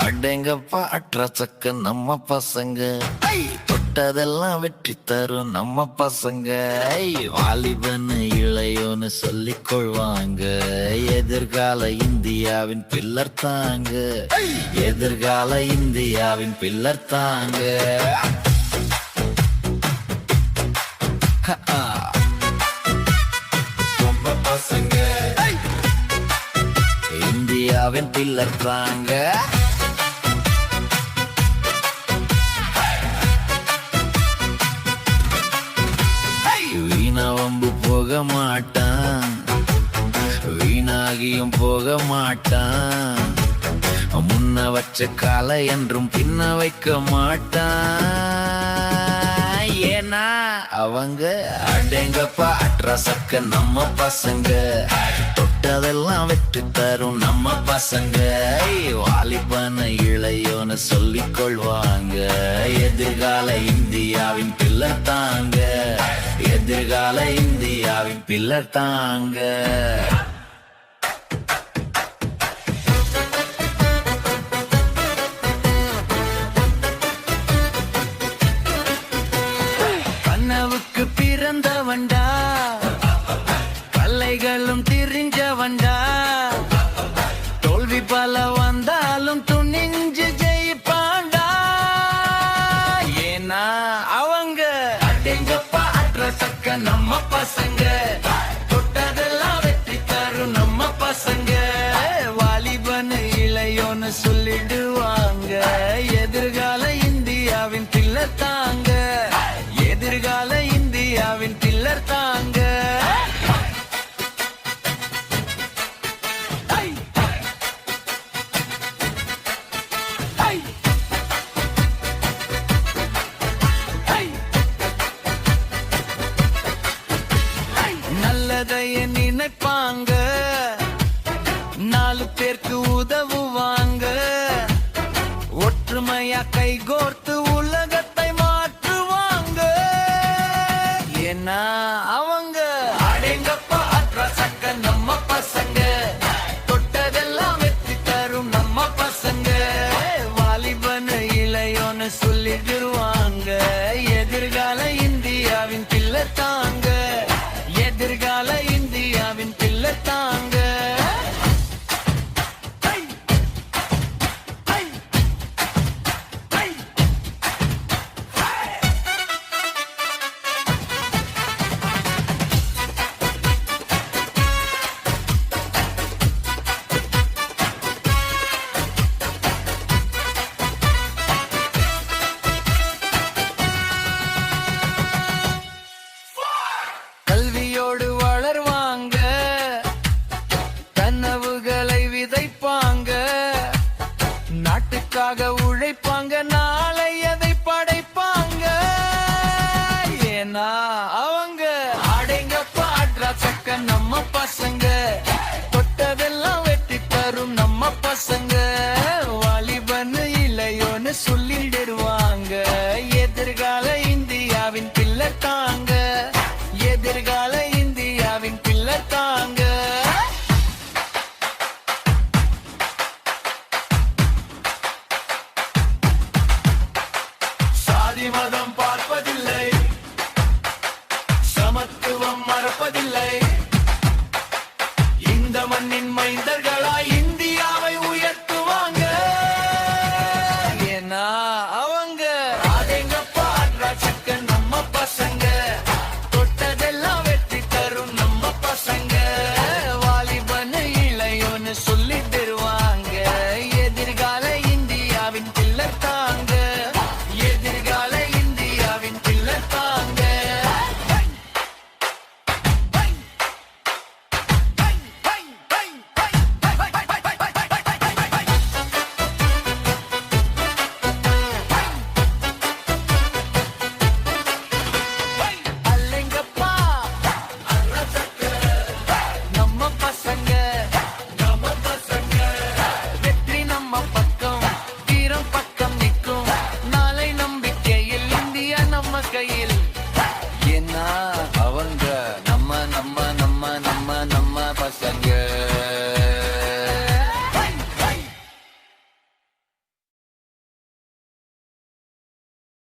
அடேங்கப்பா அட்ராசக்க நம்ம பசங்க தொட்டதெல்லாம் வெற்றி தரும் நம்ம பசங்க வாலிபன்னு இளையோன்னு சொல்லிக் கொள்வாங்க எதிர்கால இந்தியாவின் பில்லர் தாங்க எதிர்கால இந்தியாவின் பில்லர் தாங்க நம்ம பசங்க இந்தியாவின் பில்லர் தாங்க வீணாவம்பு போக மாட்டான் வீணாகியும் போக மாட்டான் முன்ன வச்ச காலை என்றும் பின்ன வைக்க மாட்டான் ஏன்னா அவங்க அடேங்கப்பா அட்ராசக்க நம்ம பசங்க தொட்டதெல்லாம் வெற்றி தரும் நம்ம பசங்க வாலிபன இளையோன்னு சொல்லிக் கொள்வாங்க எதிர்கால இந்தியாவின் பில்லர் தாங்க எதிர்கால இந்தியாவின் பில்லர் தாங்க கனவுக்கு பிறந்தவன்டா கல்லைகளும் திரிஞ்சவன்டா தோல்வி பல வந்தாலும் துணிஞ்சு ஜெயிப்பாண்டா ஏன்னா அவங்க அடேங்கப்பா அட்ராசக்க நம்ம பசங்க தொட்டதெல்லாம் வெற்றி தரும் நம்ம பசங்க வாலிபன்னு இளையோன்னு சொல்லிடுவாங்க எதிர்கால இந்தியாவின் பில்லர் தாங்க எதிர்கால இந்தியாவின் பில்லர் தாங்க நல்லதைய நினைப்பாங்க நாலு பேருக்கு உதவுவாங்க ஒற்றுமையா கைகோர்த்து உலகத்தை மாற்றுவாங்க ஏன்னா அவங்க அடேங்கப்பா அட்ராசக்க நம்ம பசங்க தொட்டதெல்லாம் வெற்றி தரும் நம்ம பசங்க வாலிபன இளையோன்னு சொல்லிடுவாங்க எதிர்கால இந்தியாவின் பில்லர் தாங்க எதிர்கால இந்தியாவின் பில்லர் தாங்க கல்வியோடு வளர்வாங்க கனவுகளை விதைப்பாங்க நாட்டுக்காக உழைப்பாங்க நாளை அதை படைப்பாங்க ஏன்னா அவங்க அடேங்கப்பா அட்ராசக்க நம்ம பசங்க தொட்டதெல்லாம் வெற்றி தரும் நம்ம பசங்க